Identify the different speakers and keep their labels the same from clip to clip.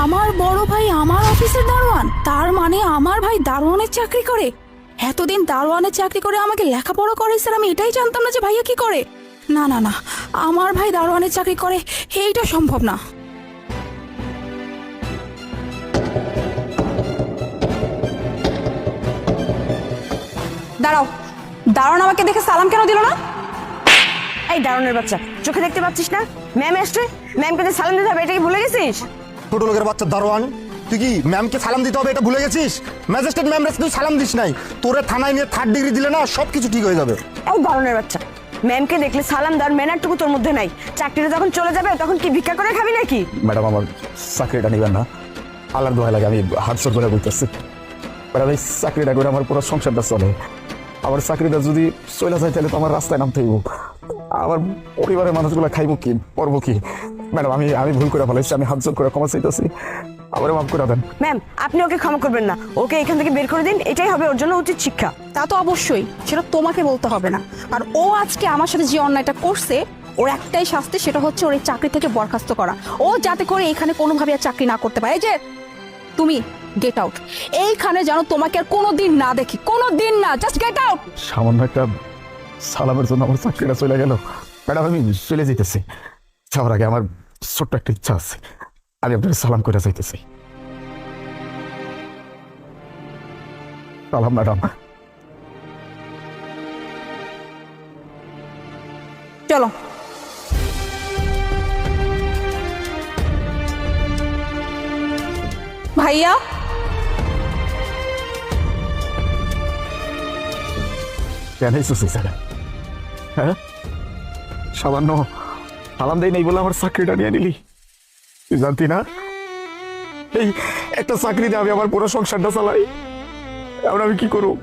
Speaker 1: আমার বড় ভাই আমার অফিসের দারোয়ান, তার মানে আমার ভাই দারোয়ানের চাকরি করে। এতদিন দারোয়ানের চাকরি করে আমাকে লেখাপড়া করে স্যার, আমি এটাই জানতাম না যে ভাইয়া কি করে। না না না, আমার ভাই দারোয়ানের চাকরি করে এইটা সম্ভব না।
Speaker 2: দাঁড়াও, দারোয়ান আমাকে দেখে সালাম কেন দিল না? এই দারোয়ানের বাচ্চা, চোখে দেখতে পাচ্ছিস না ম্যাম আসছে, ম্যামকে যে সালাম দিতে হবে এটা কি ভুলে গেছিস?
Speaker 3: ছোট লোকের বাচ্চা দারোয়ান, তুই কি ম্যামকে সালাম দিতে হবে এটা ভুলে গেছিস? ম্যাজিস্ট্রেট ম্যাম তুই সালাম দিস নাই, তোরে থানায় নিয়ে 3rd ডিগ্রি দিলে না সব কিছু ঠিক হয়ে যাবে।
Speaker 2: এই দারোয়ানের বাচ্চা, ম্যামকে দেখলে সালাম দেওয়ার ম্যানারটুকু তোর মধ্যে নাই। চাকরিটা যখন চলে যাবে তখন কি ভিক্ষা করে খাবি নাকি?
Speaker 4: ম্যাডাম আমার চাকরিটা নেবেন না, আল্লাহর দোহাই লাগে, আমি হাত জোর করে বলতেছি। ম্যাডাম এই চাকরিটা করে আমার পুরো সংসারটা চলে। আমার চাকরিটা যদি চলে যায় তাহলে তো আমার রাস্তায় নামতে হইব, আমার পরিবারের মানুষগুলো খাইব কি, পড়বো কি? ম্যাডাম আমি আমি ভুল করে ফেলেছি, আমি হাত জোর করে ক্ষমা চাইতেছি, আবার মাফ করে দেন।
Speaker 2: ম্যাম আপনি ওকে ক্ষমা করবেন না, ওকে এখান থেকে বের করে দিন, এটাই হবে ওর জন্য উচিত শিক্ষা।
Speaker 1: তা তো অবশ্যই, সেটা তোমাকে বলতে হবে না। আর ও আজকে আমার সাথে যে অন্যায়টা করছে ওর একটাই শাস্তি, সেটা হচ্ছে ওর এই চাকরি থেকে বরখাস্ত করা। ও যাতে করে এখানে কোনোভাবে আর চাকরি না করতে পারে। এই যে তুমি গেট আউট, এইখানে যেন তোমাকে আর কোনোদিন না দেখি, কোনোদিন না, জাস্ট গেট আউট।
Speaker 4: সামান্য একটা সালামের জন্য আমার চাকরিটা চলে গেল। ম্যাডাম আমি চলে যেতেছি, যাওয়ার আগে আমার ছোট্ট একটা ইচ্ছা আছে, আমি আপনাকে সালাম করে যাইতেছি। সালাম ম্যাডাম।
Speaker 1: চলো। ভাইয়া
Speaker 4: কেন এসেছিস স্যার? হ্যাঁ, সামান্য সালাম দেই নেই বলে আমার চাকরিটা নিয়ে নিলি? তুই জানতি না এই একটা চাকরি দিয়ে আমি আমার পুরো সংসারটা চালাই? এখন আমি কি করবো?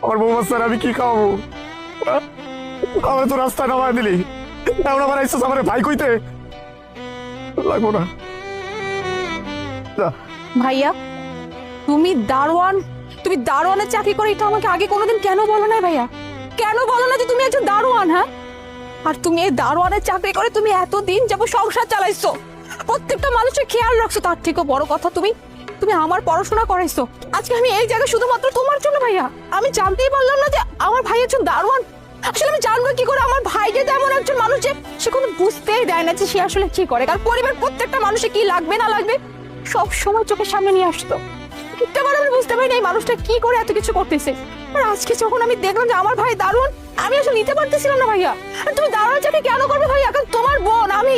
Speaker 4: আমার বউ বাচ্চার আমি কি খাওয়াবো? আমার তো রাস্তায় নামায় দিলি, এখন আমার আইসিস আমার ভাই কইতে লাগবো না।
Speaker 1: ভাইয়া, তুমি দারোয়ান, তুমি দারোয়ানের চাকরি করে এটা আমাকে আগে কোনোদিন কেন বলো না ভাইয়া? কেন বলো না যে তুমি একজন দারোয়ান? হ্যাঁ, আর তুমি এই দারোয়ানের চাকরি করে তুমি এতদিন যাবো সংসার চালাইছো, প্রত্যেকটা মানুষের খেয়াল রাখছো, তার থেকেও বড় কথা তুমি তুমি আমার পড়াশোনা করাইছো। আজকে আমি এই জায়গায় শুধুমাত্র তোমার জন্য ভাইয়া। আমি জানতেই পারলাম না যে আমার ভাই একজন দারোয়ান। আসলে আমি জানবো কি করে আমার ভাই যে তেমন একজন মানুষ যে সে কোনো বুঝতেই দেয় না যে সে আসলে কি করে, কারণ পরিবার প্রত্যেকটা মানুষের কি লাগবে না লাগবে সব সময় চোখের সামনে নিয়ে আসতো। একটা বার আমি বুঝতে পারিনি এই মানুষটা কি করে এত কিছু করতেছে। আর আজকে যখন আমি দেখলাম যে আমার ভাই দারুণ, আমি আসলে নিতে পারতেছিলাম না ভাইয়া। আর তুমি দারুণ চাকরি কেন করবে ভাইয়া? কারণ তোমার বোন আমি